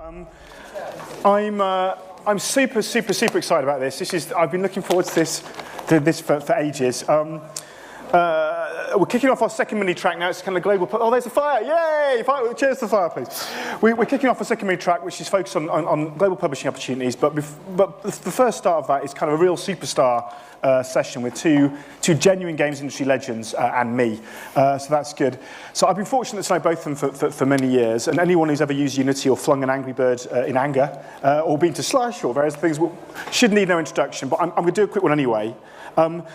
I'm super excited about this. I've been looking forward to this for ages. We're kicking off our second mini track now. It's kind of global. Oh, there's a fire! Yay! Fire. Cheers to the fire, please. We're kicking off a second mini track, which is focused on global publishing opportunities. But the first start of that is kind of a real superstar session with two genuine games industry legends and me. So that's good. So I've been fortunate to know both of them for many years. And anyone who's ever used Unity or flung an Angry Bird in anger, or been to Slush or various things, should need no introduction. But I'm going to do a quick one anyway.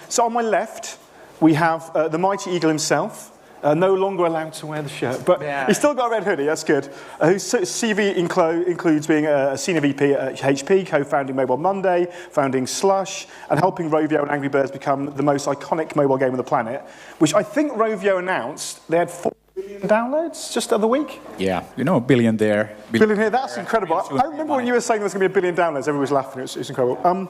So on my left, we have the mighty Eagle himself, no longer allowed to wear the shirt, but he's still got a red hoodie, that's good. Whose CV includes being a senior VP at HP, co-founding Mobile Monday, founding Slush, and helping Rovio and Angry Birds become the most iconic mobile game on the planet, which I think Rovio announced they had 4 billion downloads just the other week. Yeah, a billion there. Billion here, that's incredible. I remember when you were saying there was going to be 1 billion downloads, everyone was laughing, it was incredible.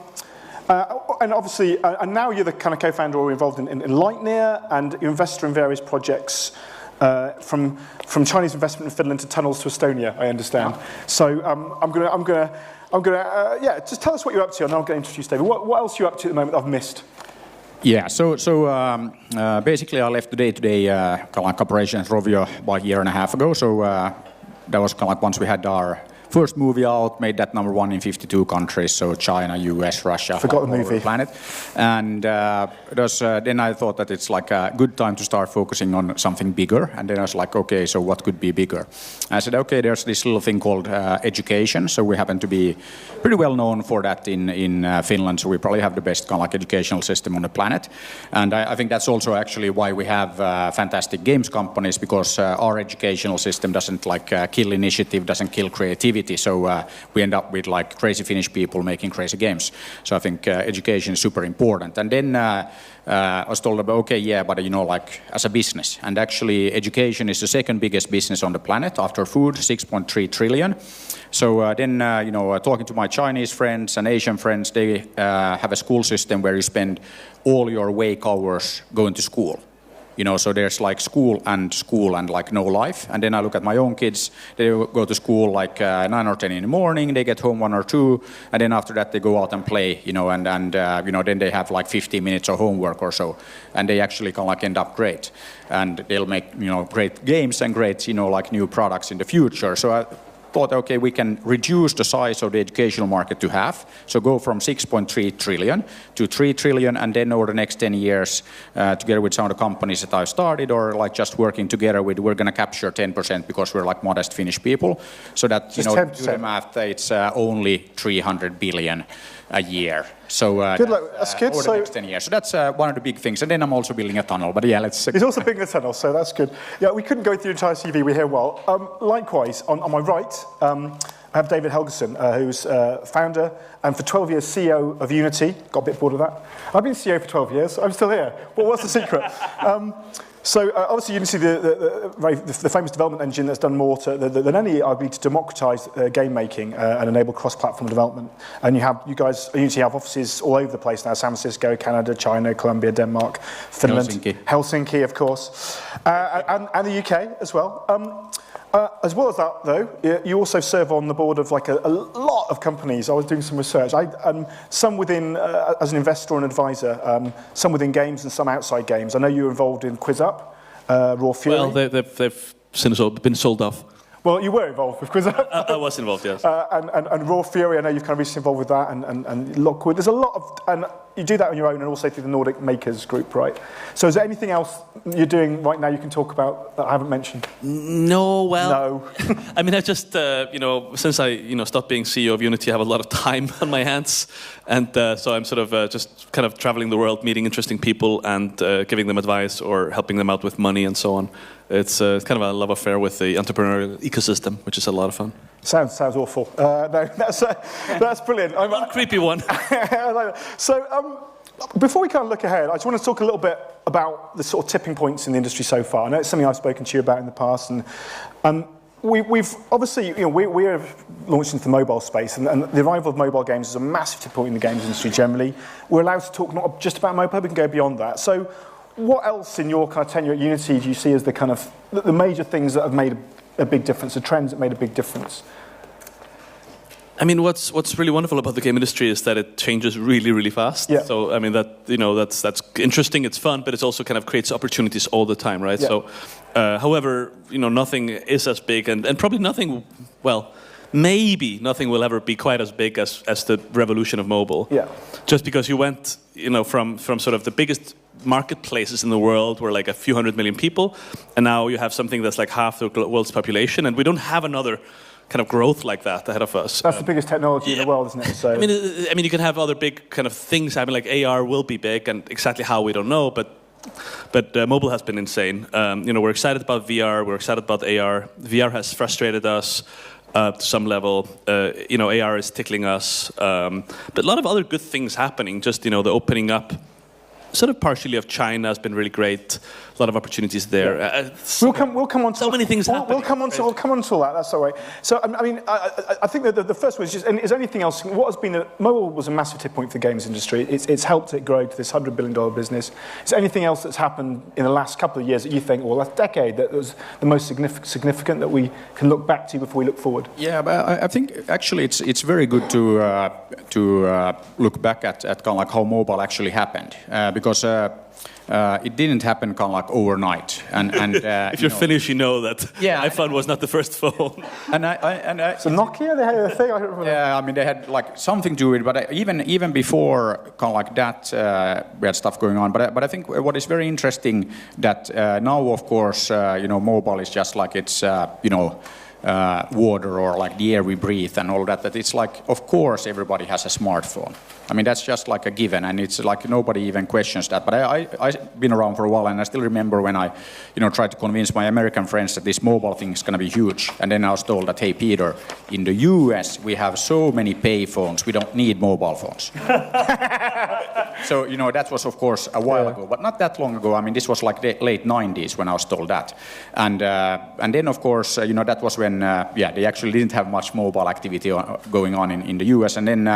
And obviously, and now you're the kind of co-founder or involved in Lightyear, and you're investor in various projects from Chinese investment in Finland to tunnels to Estonia, I understand. Yeah. So I'm gonna just tell us what you're up to, and then I'll get introduced, David. What else are you up to at the moment that I've missed? Yeah, so basically I left the day-to-day kind of like operations Rovio about a year and a half ago. So that was kind of like once we had our first movie out, made that #1 in 52 countries, so China, US, Russia, forgot the movie, the planet. And then I thought that it's like a good time to start focusing on something bigger. And then I was like, okay, so what could be bigger? I said, okay, there's this little thing called education. So we happen to be pretty well known for that in Finland. So we probably have the best kind of like educational system on the planet. And I think that's also actually why we have fantastic games companies, because our educational system doesn't like kill initiative, doesn't kill creativity. So we end up with like crazy Finnish people making crazy games. So I think education is super important. And then I was told about, okay, yeah, but like as a business. And actually education is the second biggest business on the planet after food, 6.3 trillion. So then, talking to my Chinese friends and Asian friends, they have a school system where you spend all your wake hours going to school. So there's like school and like no life. And then I look at my own kids, they go to school like 9 or 10 in the morning, they get home 1 or 2, and then after that they go out and play, and then they have like 15 minutes of homework or so, and they actually kind of like end up great. And they'll make, great games and great, like new products in the future. So I thought, okay, we can reduce the size of the educational market to half. So go from 6.3 trillion to 3 trillion, and then over the next 10 years, together with some of the companies that I've started or like just working together with, we're going to capture 10% because we're like modest Finnish people. So that, do the math, it's only 300 billion a year. So good luck. That's good. Over the next 10 years. So that's one of the big things. And then I'm also building a tunnel. But yeah, let's... He's also building a tunnel, so that's good. Yeah, we couldn't go through the entire CV. We're here well. Likewise, on my right, I have David Helgason, who's founder and for 12 years CEO of Unity. Got a bit bored of that. I've been CEO for 12 years. I'm still here. Well, what's the secret? So obviously Unity, the famous development engine that's done more than any, arguably, to democratize game making and enable cross-platform development. And Unity have offices all over the place now: San Francisco, Canada, China, Colombia, Denmark, Finland, Helsinki, of course, and the UK as well. As well as that, though, you also serve on the board of like a lot of companies. I was doing some research. Some within, as an investor and advisor, some within games and some outside games. I know you're involved in QuizUp, Raw Fury. Well, they've since been sold off. Well, you were involved with QuizUp. I was involved, yes. And Raw Fury, I know you've kind of recently involved with that, and Lockwood. There's a lot of, and you do that on your own and also through the Nordic Makers Group, right? So is there anything else you're doing right now you can talk about that I haven't mentioned? No, well... No. I mean, I just, since I, stopped being CEO of Unity, I have a lot of time on my hands. And so I'm sort of just kind of traveling the world, meeting interesting people and giving them advice or helping them out with money and so on. It's kind of a love affair with the entrepreneurial ecosystem, which is a lot of fun. Sounds awful. No, that's brilliant. One creepy one. So before we kind of look ahead, I just want to talk a little bit about the sort of tipping points in the industry so far. I know it's something I've spoken to you about in the past, and we've obviously, we're launched into the mobile space, and the arrival of mobile games is a massive tipping point in the games industry generally. We're allowed to talk not just about mobile, we can go beyond that. So what else in your kind of tenure at Unity do you see as the kind of the major things that have made a big difference, the trends that made a big difference? I mean, what's really wonderful about the game industry is that it changes really, really fast. Yeah. So I mean that's interesting. It's fun, but it also kind of creates opportunities all the time, right? Yeah. So, however, nothing is as big, and probably nothing. Well, maybe nothing will ever be quite as big as the revolution of mobile. Yeah. Just because you went, from sort of the biggest marketplaces in the world were like a few hundred million people, and now you have something that's like half the world's population, and we don't have another kind of growth like that ahead of us. That's the biggest technology in the world, isn't it? So I mean, you can have other big kind of things happen, like AR will be big, and exactly how we don't know, but mobile has been insane. We're excited about VR, we're excited about AR. VR has frustrated us to some level. AR is tickling us, but a lot of other good things happening. Just the opening up, sort of partially of China has been really great. A lot of opportunities there. Yeah. We'll come on to so many things happening. We'll come on to all that. That's all right. So I think that the first one is just. And is there anything else? What has been mobile was a massive tip point for the games industry. It's helped it grow to this $100 billion business. Is there anything else that's happened in the last couple of years that you think, or last decade, that was the most significant that we can look back to before we look forward? Yeah, but I think actually it's very good to look back at kind of like how mobile actually happened because. It didn't happen kind of like overnight, and if you're Finnish, you know that iPhone was not the first phone. So Nokia, they had a thing. I don't remember. Yeah, I mean they had like something to it, but even before kind of like that, we had stuff going on. But I think what is very interesting that now, of course, mobile is just like it's water or like the air we breathe and all that. That it's like, of course, everybody has a smartphone. I mean, that's just like a given, and it's like nobody even questions that. But I've been around for a while, and I still remember when I, tried to convince my American friends that this mobile thing is going to be huge. And then I was told that, hey, Peter, in the US, we have so many pay phones, we don't need mobile phones. So, that was, of course, a while ago, but not that long ago. I mean, this was like the late 90s when I was told that. And then, of course, that was when, they actually didn't have much mobile activity going on in the US. And then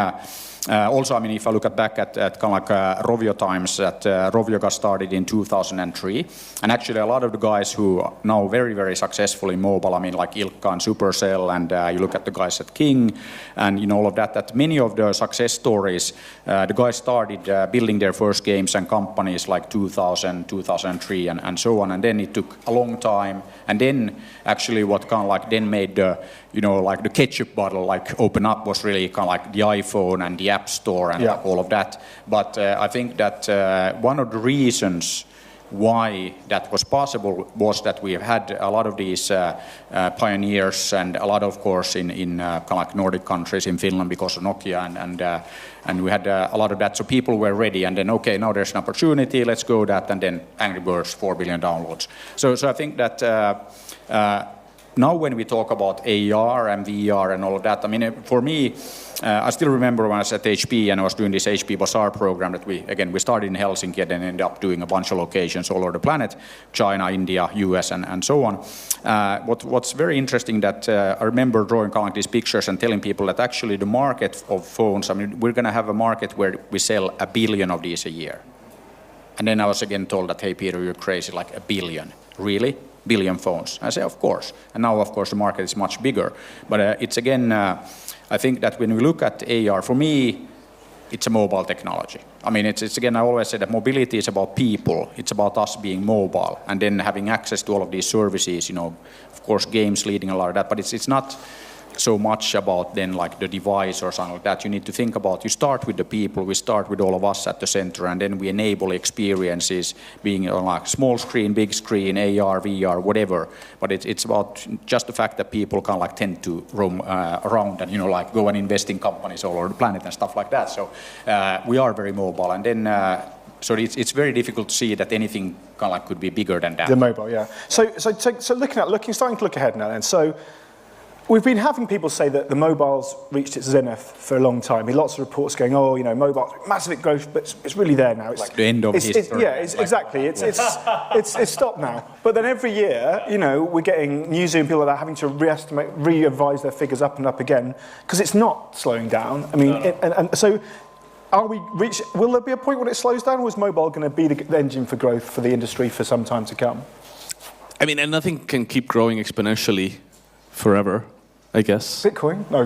also, I mean, if I look back at kind of like Rovio times, that Rovio got started in 2003. And actually, a lot of the guys who are now very, very successful in mobile, I mean, like Ilkka and Supercell, and you look at the guys at King, and all of that many of the success stories, the guys started building their first games and companies like 2000, 2003, and so on. And then it took a long time. And then actually what kind of like then made the, like the ketchup bottle like open up was really kind of like the iPhone and the App Store and like all of that. But I think that one of the reasons why that was possible was that we have had a lot of these pioneers and a lot, of course, in kind of like Nordic countries, in Finland because of Nokia, and we had a lot of that. So people were ready, and then, okay, now there's an opportunity, let's go that, and then Angry Birds, 4 billion downloads. So I think that now when we talk about AR and VR and all of that, I mean, for me, I still remember when I was at HP and I was doing this HP Bazaar program that we started in Helsinki and then ended up doing a bunch of locations all over the planet, China, India, US, and so on. What's very interesting that I remember drawing kind of like these pictures and telling people that actually the market of phones, I mean, we're going to have a market where we sell 1 billion of these a year. And then I was again told that, hey, Peter, you're crazy, like 1 billion. Really? 1 billion phones? I say, of course. And now, of course, the market is much bigger. But it's again, I think that when we look at AR, for me, it's a mobile technology. I mean, it's again, I always say that mobility is about people. It's about us being mobile and then having access to all of these services, of course, games leading a lot of that. But it's not so much about then like the device or something like that. You need to think about, you start with the people, we start with all of us at the center, and then we enable experiences being on like small screen, big screen, AR, VR, whatever. But it's about just the fact that people kind of like tend to roam around and, like go and invest in companies all over the planet and stuff like that. So we are very mobile. And then so it's very difficult to see that anything kind of like could be bigger than that. The mobile, yeah. So starting to look ahead now then. So we've been having people say that the mobile's reached its zenith for a long time. Lots of reports going, mobile, massive growth, but it's really there now. It's like the end of history. Exactly. It's stopped now. But then every year, we're getting news and people like that having to re-revise their figures up and up again because it's not slowing down. I mean, and so will there be a point when it slows down, or is mobile going to be the engine for growth for the industry for some time to come? I mean, and nothing can keep growing exponentially forever. I guess. Bitcoin? No,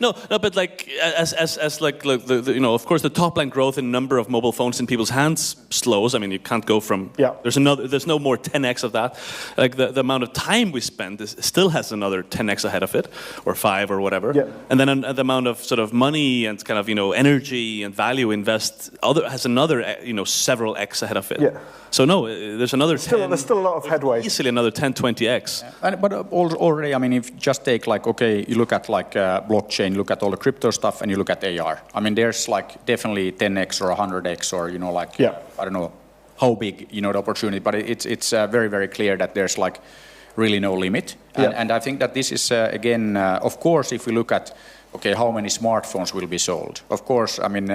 No, but like as like the of course the top line growth in number of mobile phones in people's hands slows. I mean, you can't go from there's no more 10x of that. Like the amount of time we spend still has another 10x ahead of it, or 5 or whatever. Yeah. And then the amount of sort of money and kind of energy and value has another several x ahead of it. Yeah. So no, there's another. There's still a lot of headway. Easily another 10, 20x. Yeah. But already, I mean, if you just take like, okay, you look at like blockchain, look at all the crypto stuff, and you look at AR. I mean, there's like definitely 10x or 100x or I don't know how big the opportunity, but it's very, very clear that there's like really no limit. And I think that this is again, of course, if we look at how many smartphones will be sold. Of course, I mean.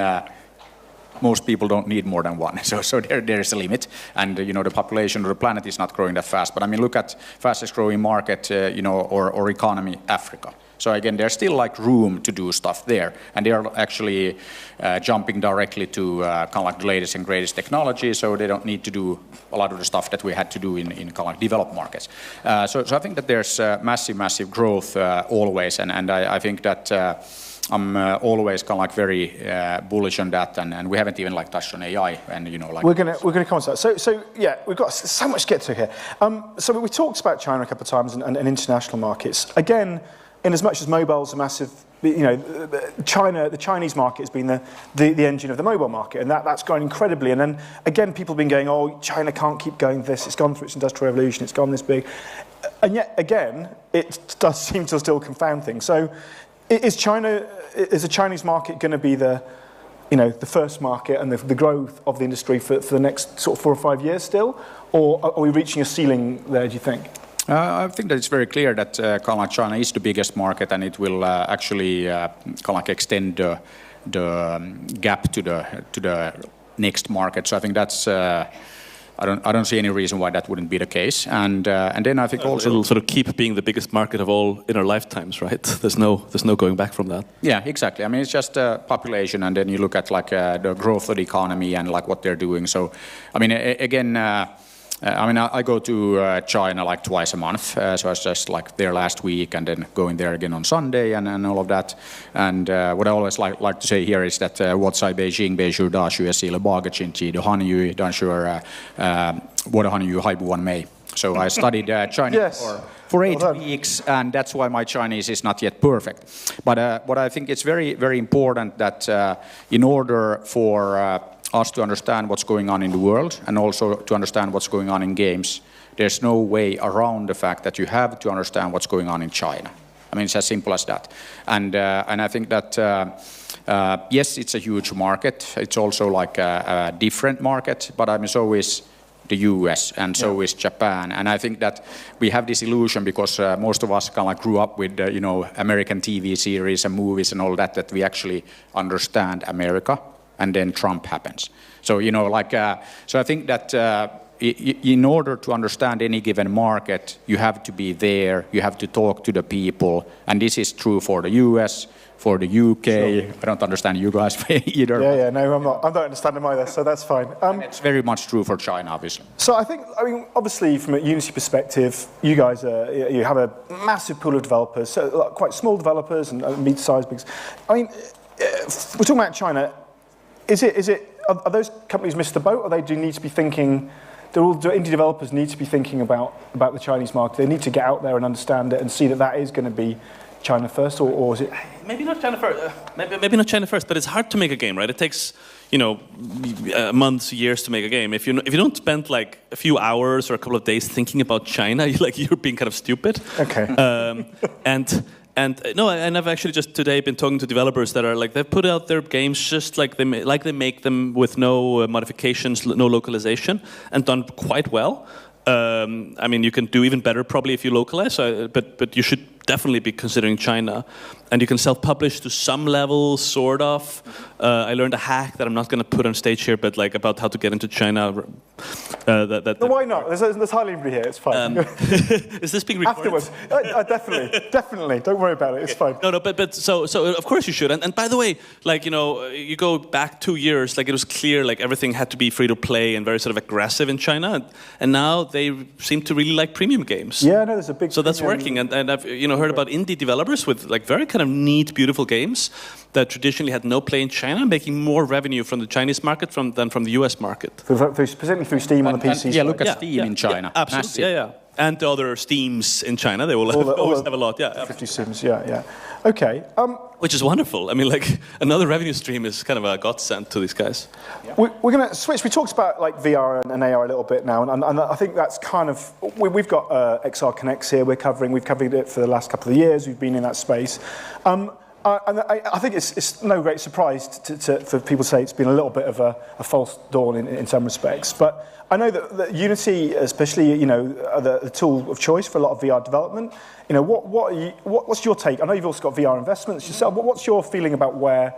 Most people don't need more than one, so there is a limit, and the population of the planet is not growing that fast. But I mean, look at fastest growing market, or economy, Africa. So again, there's still like room to do stuff there, and they are actually jumping directly to kind of like the latest and greatest technology. So they don't need to do a lot of the stuff that we had to do in kind of like developed markets. So I think that there's massive growth always, and I think that. I'm always kind of like very bullish on that, and we haven't even like touched on AI, and like we're gonna come on to that. So yeah, we've got so much to get to here. So we talked about China a couple of times and international markets. Again, in as much as mobile's a massive, the Chinese market has been the engine of the mobile market, and that's grown incredibly. And then again, people have been going, oh, China can't keep going this. It's gone through its industrial revolution. It's gone this big, and yet again, it does seem to still confound things. So. Is the Chinese market going to be the first market and the growth of the industry for the next sort of 4 or 5 years still, or are we reaching a ceiling there? Do you think? I think that it's very clear that kind of like China is the biggest market, and it will actually kind of like extend the gap to the next market. So I think that's. I don't see any reason why that wouldn't be the case, and then I think also it'll sort of keep being the biggest market of all in our lifetimes, right? There's no going back from that. Yeah, exactly. I mean, it's just population, and then you look at like the growth of the economy and like what they're doing. So, I mean, again. I go to China like twice a month, so I was just like there last week and then going there again on Sunday and all of that. And what I always like to say here is that 我在北京被学大学写了8个星期的汉语，但是我的汉语还不完美。So I studied Chinese for 8 weeks, and that's why my Chinese is not yet perfect. But I think it's very, very important that in order for us to understand what's going on in the world and also to understand what's going on in games, there's no way around the fact that you have to understand what's going on in China. I mean, it's as simple as that. And I think that, yes, it's a huge market. It's also like a different market, but I mean, so is the US and so is Japan. And I think that we have this illusion because most of us kind of like grew up with, American TV series and movies and all that we actually understand America. And then Trump happens. So, so I think that in order to understand any given market, you have to be there, you have to talk to the people. And this is true for the US, for the UK. Sure. I don't understand you guys either. Yeah, no, I'm not. I don't understand them either, so that's fine. And it's very much true for China, obviously. So I mean, obviously from a Unity perspective, you guys you have a massive pool of developers, so quite small developers and mid-sized, big. I mean, we're talking about China. Are those companies missed the boat, or do need to be thinking? Do indie developers need to be thinking about the Chinese market? They need to get out there and understand it and see that is going to be China first, or is it? Maybe not China first. Maybe not China first, but it's hard to make a game, right? It takes months, years to make a game. If you don't spend like a few hours or a couple of days thinking about China, you're being kind of stupid. Okay. And I've actually just today been talking to developers that are like they've put out their games just like they make them with no modifications, no localization, and done quite well. I mean, you can do even better probably if you localize, but you should definitely be considering China. And you can self-publish to some level, sort of. I learned a hack that I'm not going to put on stage here, but like about how to get into China. Why not? There's hardly anybody here. It's fine. Is this being recorded? Afterwards, definitely. Don't worry about it. It's fine. No, but so of course you should. And by the way, like you go back 2 years, like it was clear, like everything had to be free to play and very sort of aggressive in China, and now they seem to really like premium games. Yeah, no, there's a big. So that's working, and I've heard about indie developers with like very kind of neat, beautiful games that traditionally had no play in China, making more revenue from the Chinese market than from the US market. Specifically through Steam on the PC. Yeah, look at Steam in China. Yeah, absolutely. Massive. Yeah. And the other Steams in China, they will always have a lot. Yeah. 50 Steams, yeah. Okay. Which is wonderful. I mean, like another revenue stream is kind of a godsend to these guys. Yeah. We're going to switch. We talked about like VR and AR a little bit now, and I think that's kind of we've got XR Connects here. We've covered it for the last couple of years. We've been in that space. And I think it's no great surprise for people to say it's been a little bit of a false dawn in some respects. But I know that Unity, especially, the tool of choice for a lot of VR development. What's your take? I know you've also got VR investments yourself. What's your feeling about where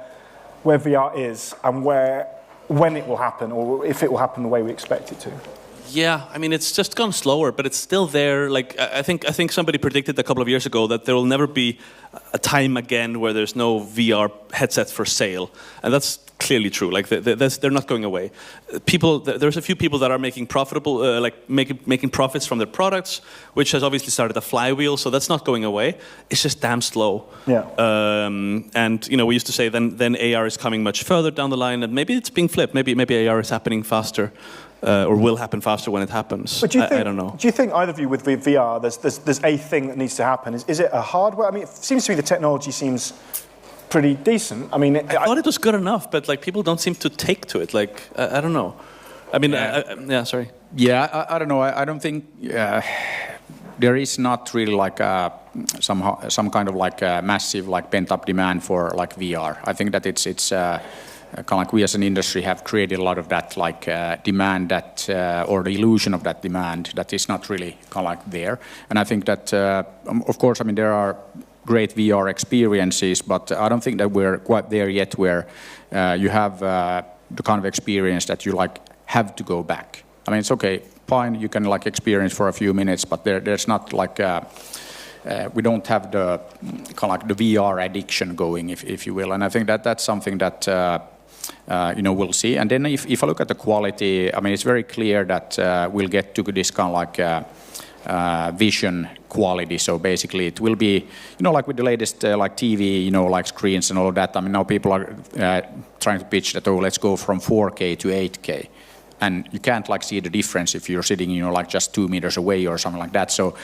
VR is and when it will happen, or if it will happen the way we expect it to? Yeah, I mean, it's just gone slower, but it's still there. Like I think somebody predicted a couple of years ago that there will never be a time again where there's no VR headsets for sale, and that's clearly true. Like they're not going away. There's a few people that are making profitable, making profits from their products, which has obviously started a flywheel. So that's not going away. It's just damn slow. Yeah. And we used to say then AR is coming much further down the line, and maybe it's being flipped. Maybe AR is happening faster. Or will happen faster when it happens. But I don't know. Do you think either of you with VR, there's a thing that needs to happen? Is it a hardware? I mean, it seems to me the technology seems pretty decent. I mean, I thought it was good enough, but like people don't seem to take to it. Like I don't know. I mean, sorry. Yeah, I don't know. I don't think there is not really like some kind of like massive like pent up demand for like VR. I think that it's kind of like we as an industry have created a lot of that like demand that or the illusion of that demand that is not really kind of like there. And I think that of course, I mean, there are great VR experiences, but I don't think that we're quite there yet where you have the kind of experience that you like have to go back. I mean, it's okay, fine, you can like experience for a few minutes, but there's not like we don't have the kind of like the VR addiction going, if you will. And I think that that's something that we'll see. And then if I look at the quality, I mean, it's very clear that we'll get to this kind of like vision quality. So basically it will be, like with the latest like TV, like screens and all of that. I mean, now people are trying to pitch that, let's go from 4K to 8K. And you can't like see the difference if you're sitting, like just 2 meters away or something like that. So,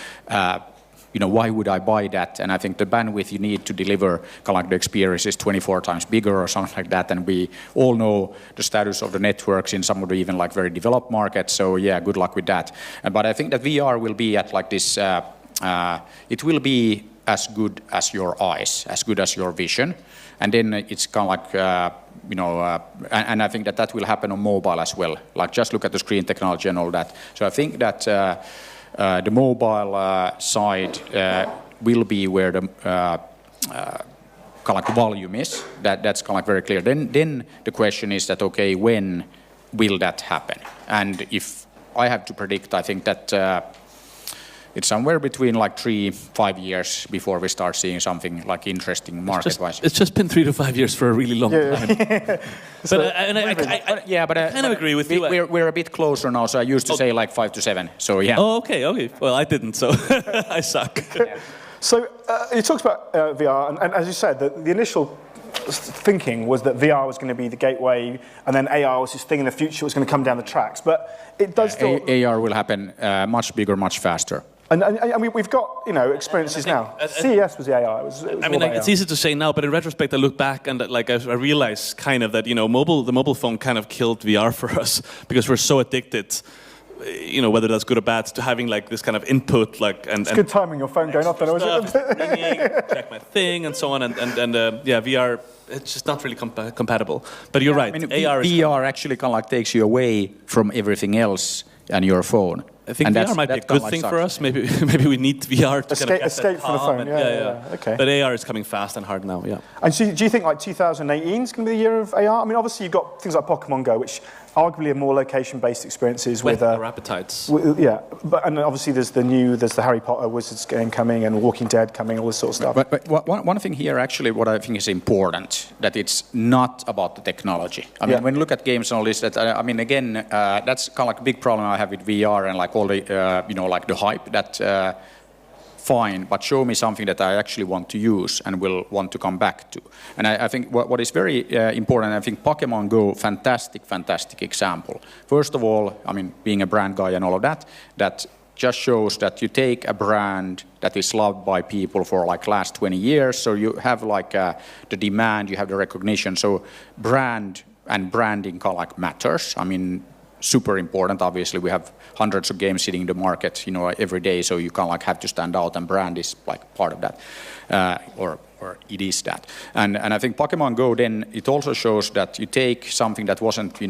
why would I buy that? And I think the bandwidth you need to deliver kind of like the experience is 24 times bigger or something like that. And we all know the status of the networks in some of the even like very developed markets. So yeah, good luck with that. But I think that VR will be at like this, it will be as good as your eyes, as good as your vision. And then it's kind of like, and I think that will happen on mobile as well. Like just look at the screen technology and all that. So I think that the mobile side will be where the kind of like volume is. That's kind of like very clear. Then the question is that, okay, when will that happen? And if I have to predict, I think that it's somewhere between like 3-5 years before we start seeing something like interesting market-wise. It's just been 3 to 5 years for a really long time. But I kind of agree with you. We're a bit closer now, so I used to say like 5 to 7. So yeah. Oh, okay. Well, I didn't, so I suck. Yeah. So you talked about VR, and as you said, the initial thinking was that VR was going to be the gateway, and then AR was this thing in the future was going to come down the tracks. But it does still... AR will happen much bigger, much faster. And we've got experiences now. CES was the AR. It's easy to say now, but in retrospect, I look back and like I realize kind of that the mobile phone kind of killed VR for us because we're so addicted. Whether that's good or bad, to having like this kind of input, like and it's good timing. Your phone going off, then, was it? Check my thing and so on, and VR. It's just not really compatible. But you're right. I mean, VR actually kind of like takes you away from everything else and your phone. I think VR might be a good thing for us. Maybe we need VR to kind of escape from the phone. Yeah. Okay. But AR is coming fast and hard now. Yeah. And so, do you think like 2018 is going to be the year of AR? I mean, obviously you've got things like Pokemon Go, which arguably are more location-based experiences with our appetites. And obviously there's the Harry Potter Wizards game coming and Walking Dead coming, all this sort of stuff. But one thing here, actually, what I think is important, that it's not about the technology. I mean, when you look at games and all this, that's kind of like a big problem I have with VR and like all the like the hype that fine, but show me something that I actually want to use and will want to come back to. And I think what is very important, I think Pokemon Go, fantastic example. First of all, I mean, being a brand guy and all of that, that just shows that you take a brand that is loved by people for like last 20 years, so you have like the demand, you have the recognition, so brand and branding like matters. I mean, super important. Obviously, we have hundreds of games hitting the market, every day, so you kind of like have to stand out, and brand is like part of that, or it is that. And I think Pokemon Go, then it also shows that you take something that wasn't,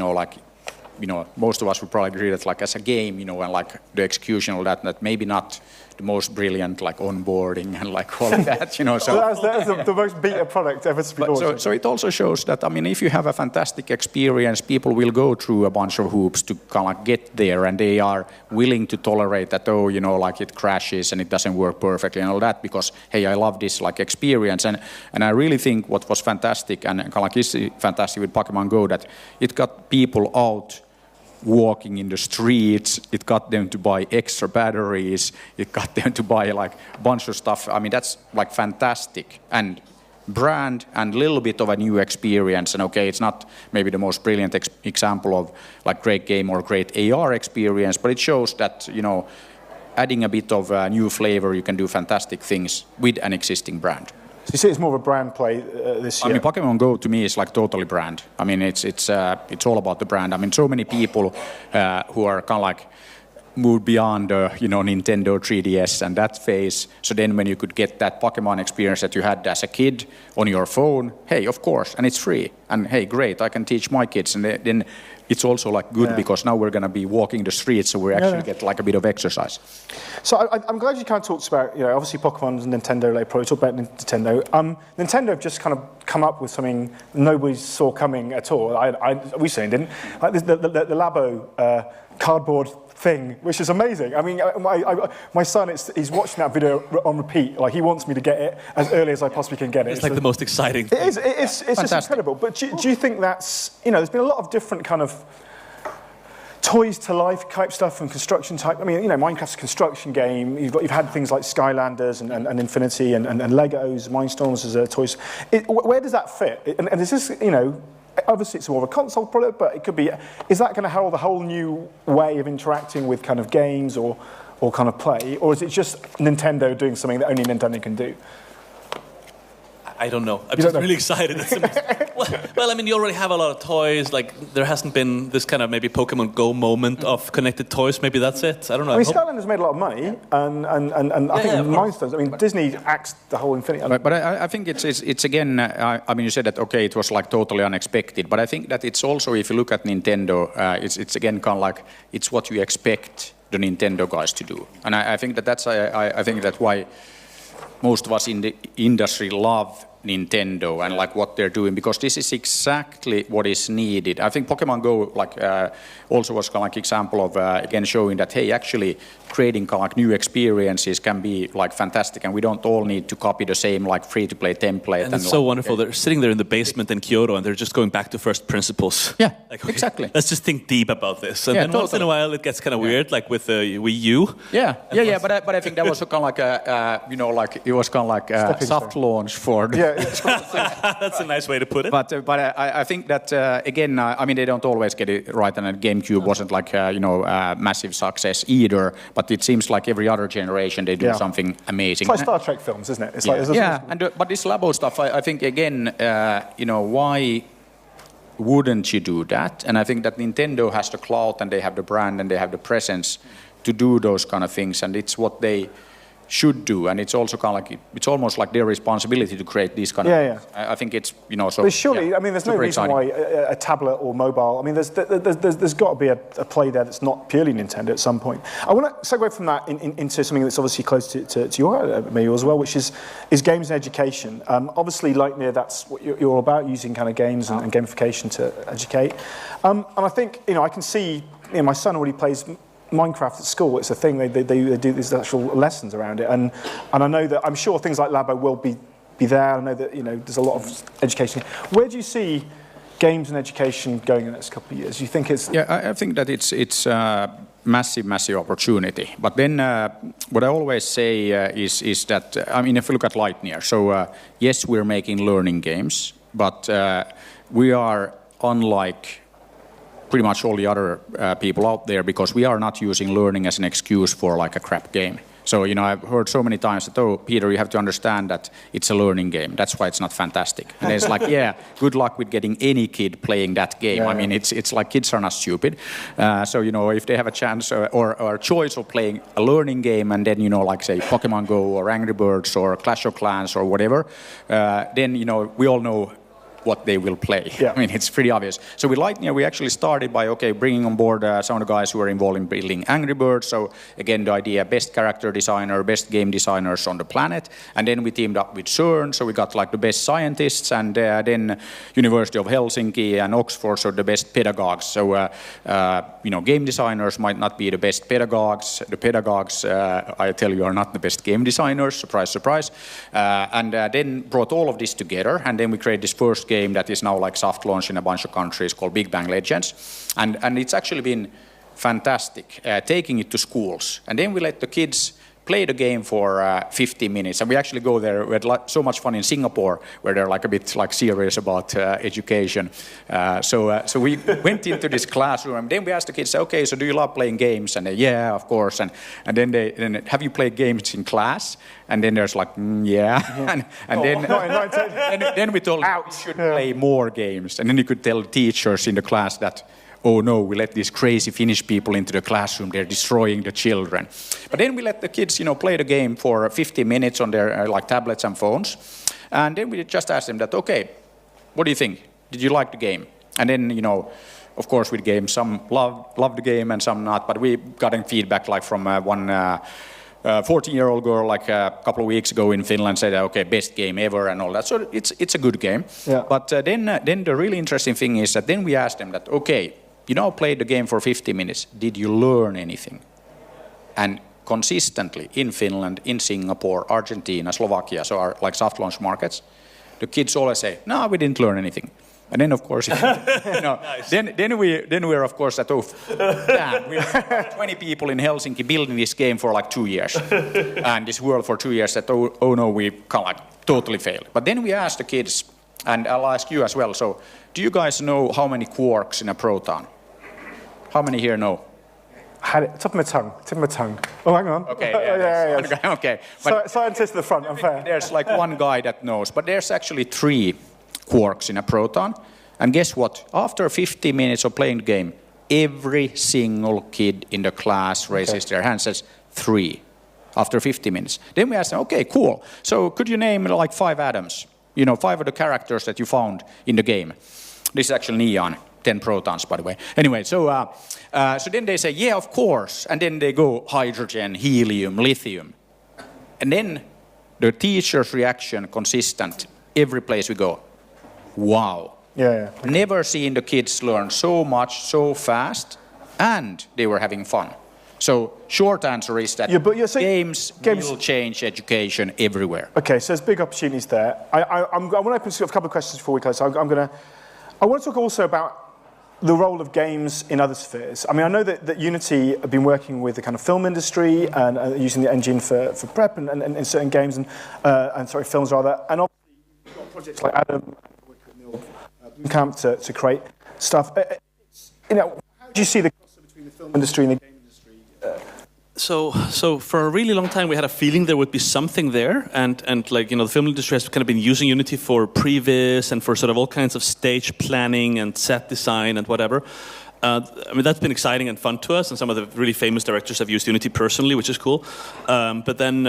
most of us would probably agree that like as a game, and like the execution of that maybe not the most brilliant like onboarding and like all of that, So that's the most beta product ever to be launched. So it also shows that, I mean, if you have a fantastic experience, people will go through a bunch of hoops to kind of like get there, and they are willing to tolerate that, like it crashes and it doesn't work perfectly and all that, because, hey, I love this like experience. And I really think what was fantastic and kind of like is fantastic with Pokemon Go, that it got people out walking in the streets, it got them to buy extra batteries, it got them to buy like a bunch of stuff. I mean, that's like fantastic. And brand and a little bit of a new experience. And okay, it's not maybe the most brilliant example of like great game or great AR experience, but it shows that, adding a bit of a new flavor, you can do fantastic things with an existing brand. So you see it's more of a brand play this year? I mean, Pokemon Go to me is like totally brand. I mean, it's all about the brand. I mean, so many people who are kind of like moved beyond Nintendo 3DS and that phase. So then when you could get that Pokemon experience that you had as a kid on your phone, hey, of course, and it's free. And hey, great, I can teach my kids. And then it's also like good because now we're going to be walking the streets, so we actually get like a bit of exercise. So I'm glad you kind of talked about, obviously Pokemon's a Nintendo-related product. Talk about Nintendo. Nintendo have just kind of come up with something nobody saw coming at all. We certainly didn't. Like the Labo cardboard thing, which is amazing. I mean, my son, he's watching that video on repeat. Like, he wants me to get it as early as I possibly can get it. It's like the most exciting thing. It's just incredible. But do you think that's, there's been a lot of different kind of toys to life type stuff and construction type. I mean, Minecraft's a construction game. You've had things like Skylanders and Infinity and Legos, Mindstorms as a toys. Where does that fit? And is this, obviously it's more of a console product, but it could be, is that going to herald a whole new way of interacting with kind of games or kind of play? Or is it just Nintendo doing something that only Nintendo can do? I don't know. I'm just really excited. Well, I mean, you already have a lot of toys. Like, there hasn't been this kind of maybe Pokemon Go moment of connected toys. Maybe that's it. I don't know. I mean, Skylanders made a lot of money, and I think Mindstorms. I mean, Disney axed the whole Infinity. But I think it's again. I mean, you said that okay, it was like totally unexpected. But I think that it's also, if you look at Nintendo, it's again kind of like it's what you expect the Nintendo guys to do. And I think that's I think that's why most of us in the industry love Nintendo and like what they're doing, because this is exactly what is needed. I think Pokemon Go also was kind of like example of again showing that hey, actually creating kind of like new experiences can be like fantastic, and we don't all need to copy the same like free-to-play template. And it's so wonderful. They're sitting there in the basement in Kyoto and they're just going back to first principles. Yeah, like, okay, exactly. Let's just think deep about this. And then once in a while it gets kind of weird, like with the Wii U. Yeah. But I think that was kind of like a it was kind of like a soft launch for. That's a nice way to put it. But I think that again, I mean, they don't always get it right, and GameCube wasn't like a massive success either. But it seems like every other generation they do something amazing. It's like Star Trek films, isn't it? It's but this Labo stuff, I think again, why wouldn't you do that? And I think that Nintendo has the clout and they have the brand and they have the presence to do those kind of things, and it's what they should do, and it's also kind of like it's almost like their responsibility to create these kind of things. I think it's so. But surely, I mean, there's no reason why a tablet or mobile. I mean, there's got to be a play there that's not purely Nintendo at some point. I want to segue from that into something that's obviously close to your maybe as well, which is games and education. Obviously, like me, that's what you're all about, using kind of games and gamification to educate. And I think I can see my son already plays Minecraft at school. It's a thing. They do these actual lessons around it, and I know that I'm sure things like Labo will be there. I know that there's a lot of education. Where do you see games and education going in the next couple of years? Do you think it's? Yeah, I think that it's massive opportunity. But then what I always say is that, I mean, if you look at Lightyear, so yes, we're making learning games, but we are unlike pretty much all the other people out there because we are not using learning as an excuse for like a crap game. So, you know, I've heard so many times that, oh, Peter, you have to understand that it's a learning game. That's why it's not fantastic. And it's like, yeah, good luck with getting any kid playing that game. Yeah. I mean, it's like kids are not stupid. So, you know, if they have a chance or a choice of playing a learning game and then, you know, like, say, Pokemon Go or Angry Birds or Clash of Clans or whatever, then, you know, we all know what they will play. Yeah. I mean, it's pretty obvious. So with Lightyear, we actually started by, bringing on board some of the guys who are involved in building Angry Birds. So again, the idea, best character designer, best game designers on the planet. And then we teamed up with CERN, so we got like the best scientists, and then University of Helsinki and Oxford, so the best pedagogues. So, you know, game designers might not be the best pedagogues. The pedagogues, I tell you, are not the best game designers, surprise, surprise. And then brought all of this together, and then we created this first game that is now like soft launch in a bunch of countries called Big Bang Legends. And it's actually been fantastic, taking it to schools. And then we let the kids play the game for 15 minutes. And we actually go there. We had so much fun in Singapore, where they're like a bit like serious about education. So we went into this classroom, and then we asked the kids, okay, so do you love playing games? And they, yeah, of course. And then then have you played games in class? And then there's like, yeah. And then we told them we should play more games. And then you could tell teachers in the class that, oh no, we let these crazy Finnish people into the classroom, they're destroying the children. But then we let the kids, you know, play the game for 50 minutes on their like tablets and phones. And then we just asked them that, okay, what do you think? Did you like the game? And then, you know, of course with games, some love the game and some not, but we got feedback like from one 14-year-old girl like a couple of weeks ago in Finland said, okay, best game ever and all that. So it's a good game. Yeah. But then the really interesting thing is that then we asked them that, okay, you now played the game for 50 minutes. Did you learn anything? And consistently in Finland, in Singapore, Argentina, Slovakia, so our like soft launch markets, the kids always say, no, we didn't learn anything. And then, of course, you know, nice. then we're, of course, at, damn, we have 20 people in Helsinki building this game for like 2 years. And this world for 2 years that, oh no, we can't like totally fail. But then we asked the kids, and I'll ask you as well, so do you guys know how many quarks in a proton? How many here know? Had it top of my tongue. Oh, hang on. Okay, yeah. Okay. But scientist at the front, unfair. There's like one guy that knows, but there's actually 3 quarks in a proton. And guess what? After 50 minutes of playing the game, every single kid in the class raises their hand and says 3 after 50 minutes. Then we ask them, okay, cool. So could you name like 5 atoms? You know, 5 of the characters that you found in the game. This is actually neon. 10 protons, by the way. Anyway, so then they say, yeah, of course. And then they go hydrogen, helium, lithium. And then the teacher's reaction, consistent, every place we go, wow. Yeah. Never seen the kids learn so much, so fast, and they were having fun. So short answer is that games will change education everywhere. Okay, so there's big opportunities there. I want to open a couple of questions before we close. So I want to talk also about the role of games in other spheres. I mean, I know that Unity have been working with the kind of film industry and using the engine for prep and certain games and films rather. And obviously you've got projects like Adam, Camp to create stuff. You know, how do you see the crossover between the film industry and the game industry? So for a really long time, we had a feeling there would be something there, and like, you know, the film industry has kind of been using Unity for previs and for sort of all kinds of stage planning and set design and whatever. I mean, that's been exciting and fun to us, and some of the really famous directors have used Unity personally, which is cool. But then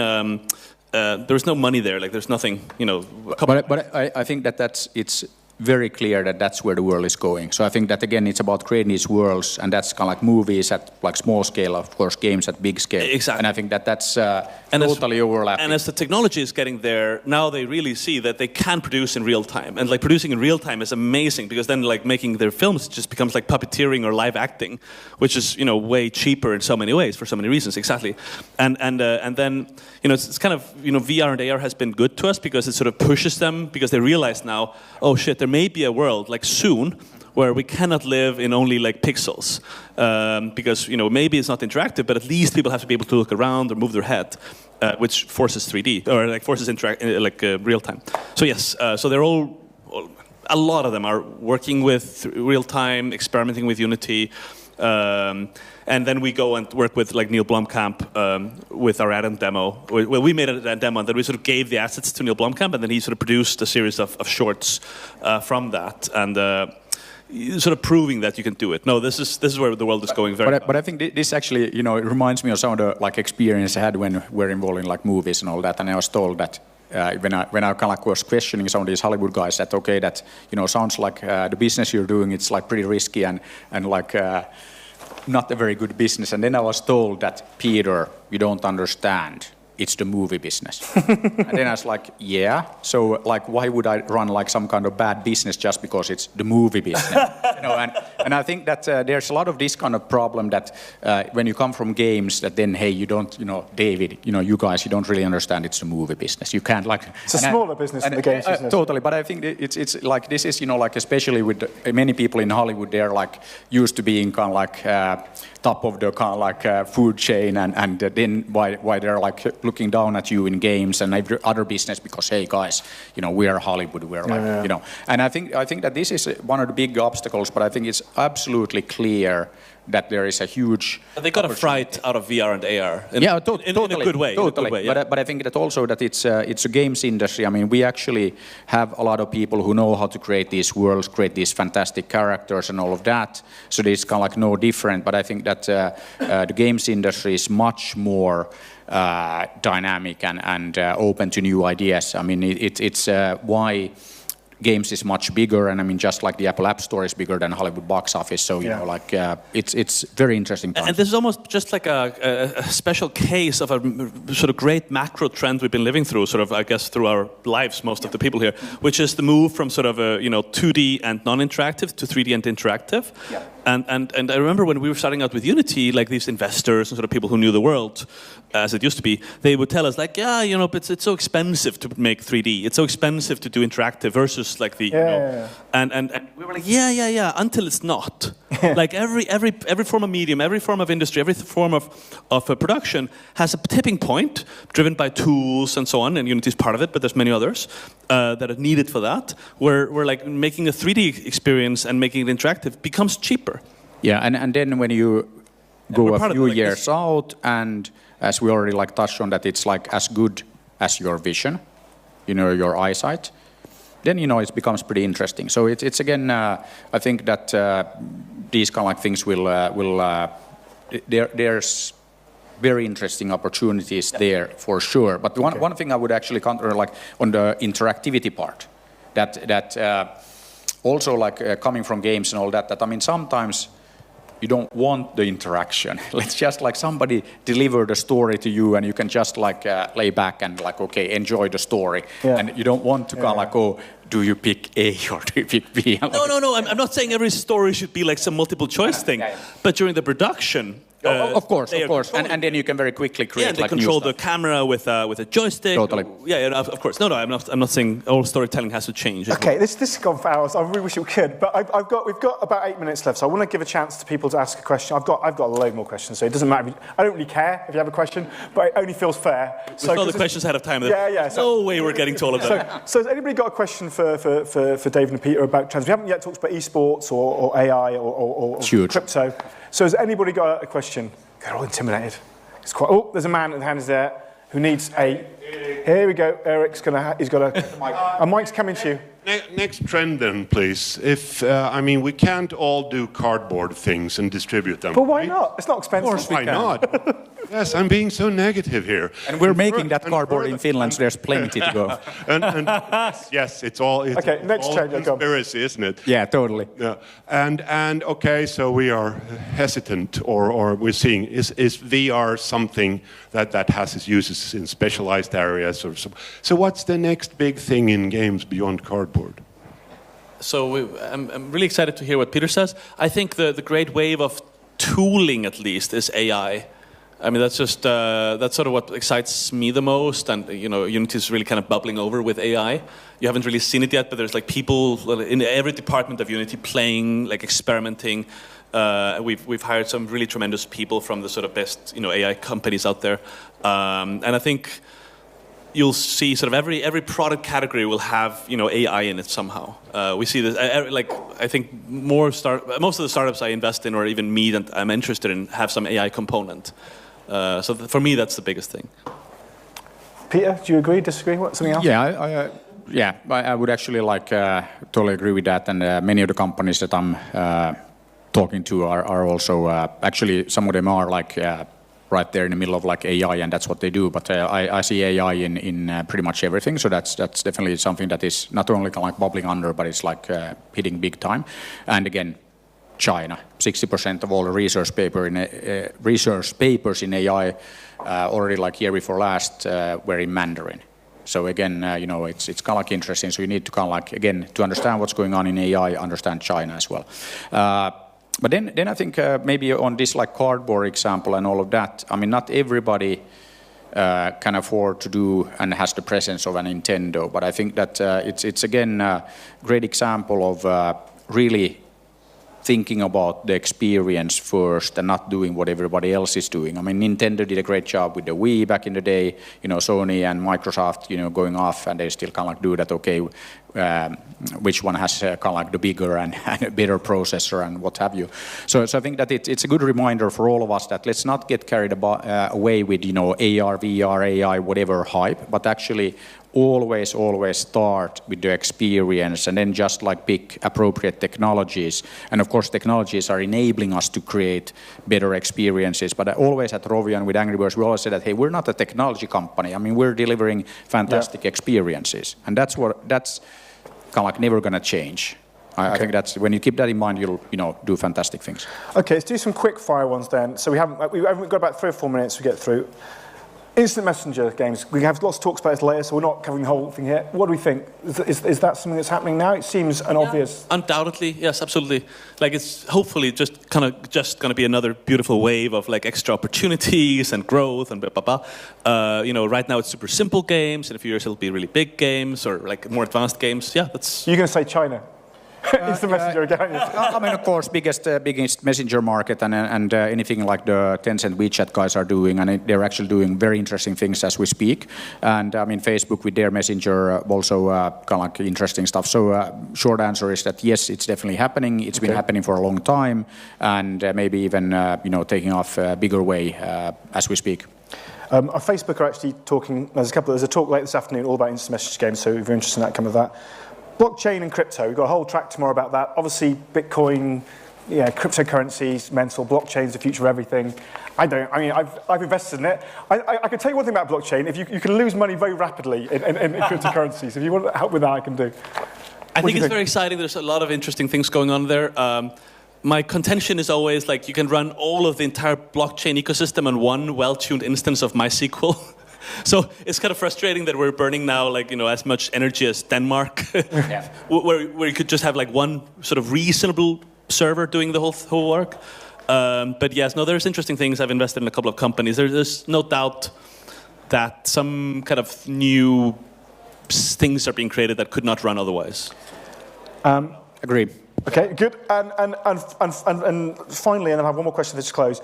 there's no money there. Like, there's nothing, you know. But I think it's very clear that that's where the world is going. So I think that, again, it's about creating these worlds, and that's kind of like movies at like small scale, of course, games at big scale. Exactly. And I think that's totally overlapping. And as the technology is getting there, now they really see that they can produce in real time. And like producing in real time is amazing, because then like making their films just becomes like puppeteering or live acting, which is, you know, way cheaper in so many ways for so many reasons. Exactly. And then, you know, it's kind of, you know, VR and AR has been good to us because it sort of pushes them, because they realize now, oh shit, there may be a world like soon where we cannot live in only like pixels, because maybe it's not interactive, but at least people have to be able to look around or move their head, which forces 3D or like forces real time. So yes, so they're all. A lot of them are working with real time, experimenting with Unity. And then we go and work with like Neil Blomkamp with our Adam demo. Well, we made a demo, and then we sort of gave the assets to Neil Blomkamp, and then he sort of produced a series of shorts from that, and sort of proving that you can do it. No, this is where the world is going very. But I think this actually, it reminds me of some of the like experience I had when we're involved in like movies and all that, and I was told that. When I kind of like was questioning some of these Hollywood guys that okay that sounds like the business you're doing it's like pretty risky and like not a very good business, and then I was told that Peter, you don't understand, it's the movie business. And then I was like, yeah, so like why would I run like some kind of bad business just because it's the movie business? And I think that there's a lot of this kind of problem that when you come from games that then hey you don't David you guys you don't really understand it's the movie business, you can't like it's a smaller business than the games business. Totally, but I think it's like this is like especially with many people in Hollywood, they're like used to being kind of like top of the kind of like food chain, and then why they're like looking down at you in games and every other business because hey guys we are Hollywood, we're like and I think that this is one of the big obstacles, but I think it's absolutely clear that there is a huge. They got a fright out of VR and AR. In a good way. Totally. But I think that also that it's a games industry. I mean, we actually have a lot of people who know how to create these worlds, create these fantastic characters, and all of that. So it's kind of like no different. But I think that the games industry is much more dynamic and open to new ideas. I mean, it's why. Games is much bigger, and I mean, just like the Apple App Store is bigger than Hollywood box office. So it's very interesting. And this is almost just like a special case of a sort of great macro trend we've been living through, sort of I guess through our lives, most of the people here, which is the move from sort of 2D and non-interactive to 3D and interactive. Yeah. And I remember when we were starting out with Unity, like these investors and sort of people who knew the world as it used to be, they would tell us like, but it's so expensive to make 3D. It's so expensive to do interactive versus like the, and we were like, until it's not. Like every form of medium, every form of industry, every form of production has a tipping point driven by tools and so on, and Unity is part of it, but there's many others that are needed for that, where like making a 3D experience and making it interactive becomes cheaper. Yeah, and then when you go a few years out, and as we already like touched on that, it's like as good as your vision, your eyesight, then it becomes pretty interesting. So it's again, I think that these kind of like things will there's very interesting opportunities there for sure. But one thing I would actually counter like on the interactivity part, that also like coming from games and all that I mean sometimes you don't want the interaction. Let's just like somebody deliver the story to you and you can just like lay back and like, okay, enjoy the story. Yeah. And you don't want to kind of like, oh, do you pick A or do you pick B? No. I'm not saying every story should be like some multiple choice thing. Yeah. But during the production... of course. And then you can very quickly create they like control new the camera with a joystick. Totally. Yeah, of course. No, I'm not saying all storytelling has to change. Okay, this has gone for hours. I really wish it could, but we've got about 8 minutes left, so I want to give a chance to people to ask a question. I've got a load more questions, so it doesn't matter. I don't really care if you have a question, but it only feels fair. We saw the questions ahead of time. Yeah. No way we're getting to all of them. So has anybody got a question for Dave and Peter about trends? We haven't yet talked about esports or AI or crypto. So has anybody got a question? They're all intimidated. It's quite. Oh, there's a man at the hands there who needs a. Here we go. Eric's he's got a mic's coming to you. Next trend then, please. If we can't all do cardboard things and distribute them. But why not? It's not expensive. Of course, why not? Yes, I'm being so negative here. And we're making that cardboard in Finland, so there's plenty to go. and yes, it's all. It's okay, next all trend. Conspiracy, isn't it? Yeah, totally. Yeah. And okay, so we are hesitant, or we're seeing is VR something that has its uses in specialized areas or so. So what's the next big thing in games beyond cardboard? So I'm really excited to hear what Peter says. I think the great wave of tooling, at least, is AI. I mean, that's sort of what excites me the most. And Unity is really kind of bubbling over with AI. You haven't really seen it yet, but there's like people in every department of Unity playing, like experimenting. We've hired some really tremendous people from the sort of best AI companies out there, and I think you'll see sort of every product category will have AI in it somehow. We see this I think most of the startups I invest in, or even me that I'm interested in, have some AI component. So for me, that's the biggest thing. Peter, do you agree? Disagree? What, something else? Yeah, I would actually totally agree with that. And many of the companies that I'm talking to are also actually some of them are right there in the middle of AI, and that's what they do. But I see AI in pretty much everything. So that's definitely something that is not only bubbling under, but it's hitting big time. And again, China, 60% of all the research papers in AI already year before last were in Mandarin. So again, it's kind of interesting. So you need to again, to understand what's going on in AI, understand China as well. But then I think maybe on this cardboard example and all of that, I mean, not everybody can afford to do and has the presence of a Nintendo. But I think that it's again a great example of really thinking about the experience first and not doing what everybody else is doing. I mean, Nintendo did a great job with the Wii back in the day. Sony and Microsoft, going off, and they still kind of do that. Okay, which one has the bigger and a better processor and what have you. So I think that it's a good reminder for all of us that let's not get carried away with AR, VR, AI, whatever hype, but actually always start with the experience and then just pick appropriate technologies. And of course, technologies are enabling us to create better experiences. But always at Rovio and with Angry Birds, we always say that, hey, we're not a technology company. I mean, we're delivering fantastic experiences. And that's kind of never going to change. I think that's when you keep that in mind, you'll do fantastic things. Okay, let's do some quick fire ones then. So we haven't got about 3 or 4 minutes to get through. Instant messenger games. We have lots of talks about this later, so we're not covering the whole thing here. What do we think? Is that something that's happening now? It seems an obvious. Undoubtedly, yes, absolutely. It's hopefully just going to be another beautiful wave of extra opportunities and growth and blah blah blah. Right now it's super simple games. In a few years it'll be really big games or more advanced games. Yeah, that's. You're going to say China. Instant messenger again. I mean, of course, biggest messenger market and anything like the Tencent WeChat guys are doing, and they're actually doing very interesting things as we speak. And I mean, Facebook with their messenger also kind of interesting stuff. So short answer is that yes, it's definitely happening. It's been happening for a long time, and maybe even taking off a bigger way as we speak. On Facebook are actually talking. There's a talk late this afternoon all about instant message games. So if you're interested in that, come with that. Blockchain and crypto. We've got a whole track tomorrow about that. Obviously, Bitcoin, cryptocurrencies, mental. Blockchain's the future of everything. I've invested in it. I can tell you one thing about blockchain. If you can lose money very rapidly in cryptocurrencies. If you want help with that, I can do. I think it's very exciting. There's a lot of interesting things going on there. My contention is always you can run all of the entire blockchain ecosystem on one well-tuned instance of MySQL. So it's kind of frustrating that we're burning now, as much energy as Denmark, where you could just have one sort of reasonable server doing the whole work. But yes, there's interesting things. I've invested in a couple of companies. There's no doubt that some kind of new things are being created that could not run otherwise. Agree. Okay, good. And finally, and I have one more question to close.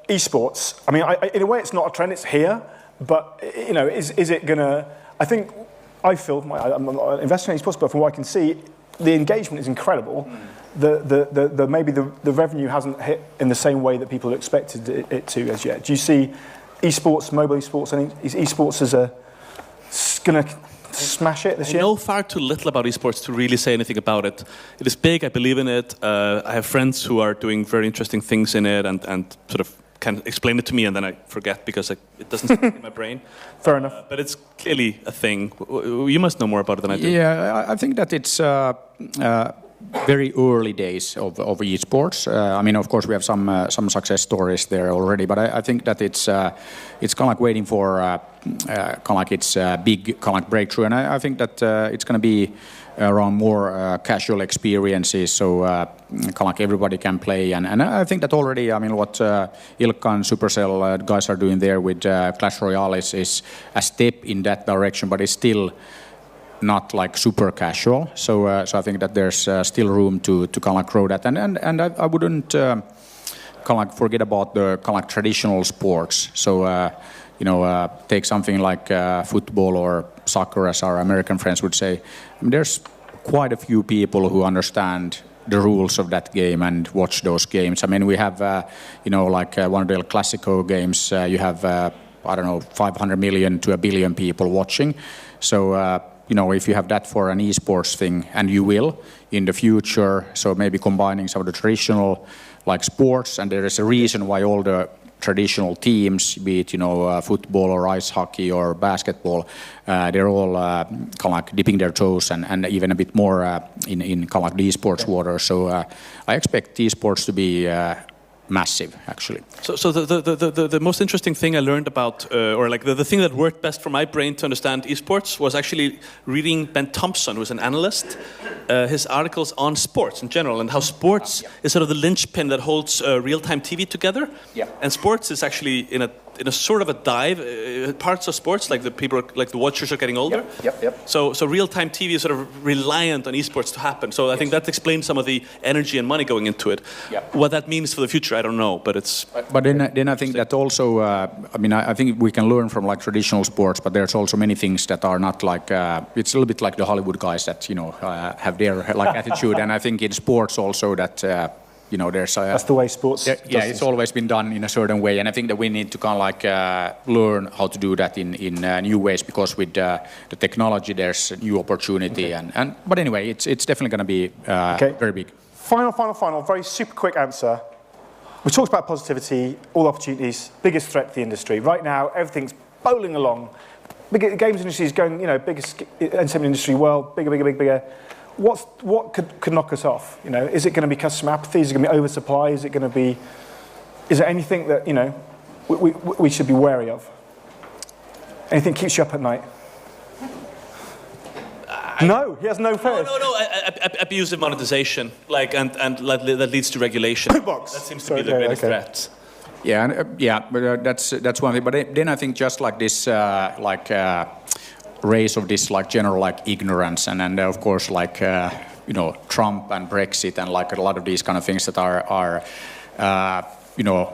Esports. I mean, in a way, it's not a trend. It's here. But, is it going to... I think I feel... I'm not investing in esports, but from what I can see, the engagement is incredible. Maybe the revenue hasn't hit in the same way that people expected it to as yet. Do you see esports, mobile esports, is esports going to smash it this year? I know far too little about esports to really say anything about it. It is big, I believe in it. I have friends who are doing very interesting things in it and sort of can explain it to me and then I forget because it doesn't stick in my brain. Fair enough. But it's clearly a thing. You must know more about it than I do. Yeah, I think that it's very early days of esports. I mean, of course, we have some success stories there already, but I think that it's kind of waiting for its big kind of breakthrough. And I think that it's going to be around more casual experiences, so kind of like everybody can play. And I think that already, I mean, what Ilkka and Supercell guys are doing there with Clash Royale is a step in that direction, but it's still not like super casual. So I think that there's still room to kind of like grow that. And I wouldn't kind of like forget about the kind of like traditional sports. So take something like football or soccer, as our American friends would say. I mean, there's quite a few people who understand the rules of that game and watch those games. I mean, we have, one of the El Clasico games, you have, 500 million to 1 billion people watching. So, if you have that for an esports thing, and you will in the future, so maybe combining some of the traditional like sports, and there is a reason why all the traditional teams, be it football or ice hockey or basketball, they're all kind of like dipping their toes and even a bit more in kind of like the esports water. So I expect esports to be massive, actually. So the most interesting thing I learned about, or like the thing that worked best for my brain to understand esports, was actually reading Ben Thompson, who's an analyst, his articles on sports in general, and how sports is sort of the linchpin that holds real-time TV together. Yeah. And sports is actually in a sort of a dive. Parts of sports, like the watchers are getting older. Yep. So real-time TV is sort of reliant on esports to happen. So I think that explains some of the energy and money going into it. Yep. What that means for the future, I don't know, but it's. But then I think that also, I think we can learn from like traditional sports, but there's also many things that are not like. It's a little bit like the Hollywood guys that have their like attitude, and I think in sports also that. There's that's the way sports. It's always been done in a certain way, and I think that we need to kind of like learn how to do that in new ways, because with the technology there's new opportunity, but anyway, it's definitely going to be very big. Final, very super quick answer. We talked about positivity, all opportunities, biggest threat to the industry. Right now, everything's bowling along. The games industry is going, biggest entertainment industry world, bigger. What could knock us off? Is it going to be customer apathy? Is it going to be oversupply? Is there anything that we should be wary of? Anything keeps you up at night? No, he has no fears. No. Abusive monetization, that leads to regulation. That seems to be the greatest threat. But that's one thing. But then I think just like this, race of this like general like ignorance, and of course like Trump and Brexit and like a lot of these kind of things that are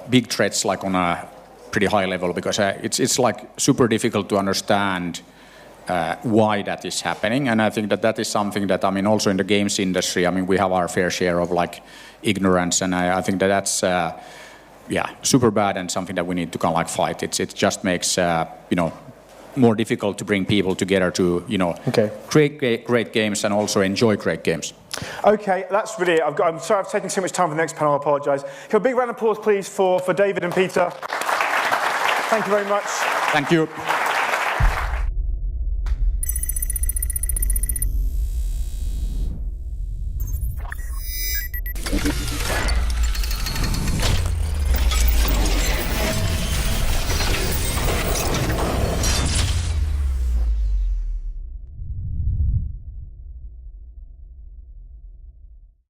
big threats like on a pretty high level, because it's like super difficult to understand why that is happening. And I think that is something that, also in the games industry, we have our fair share of like ignorance, and I think that's super bad, and something that we need to kind of like fight. It just makes more difficult to bring people together to create great games and also enjoy great games. Okay, that's really it. I'm sorry I've taken too much time for the next panel. I apologise. Can a big round of applause, please, for David and Peter. Thank you very much. Thank you.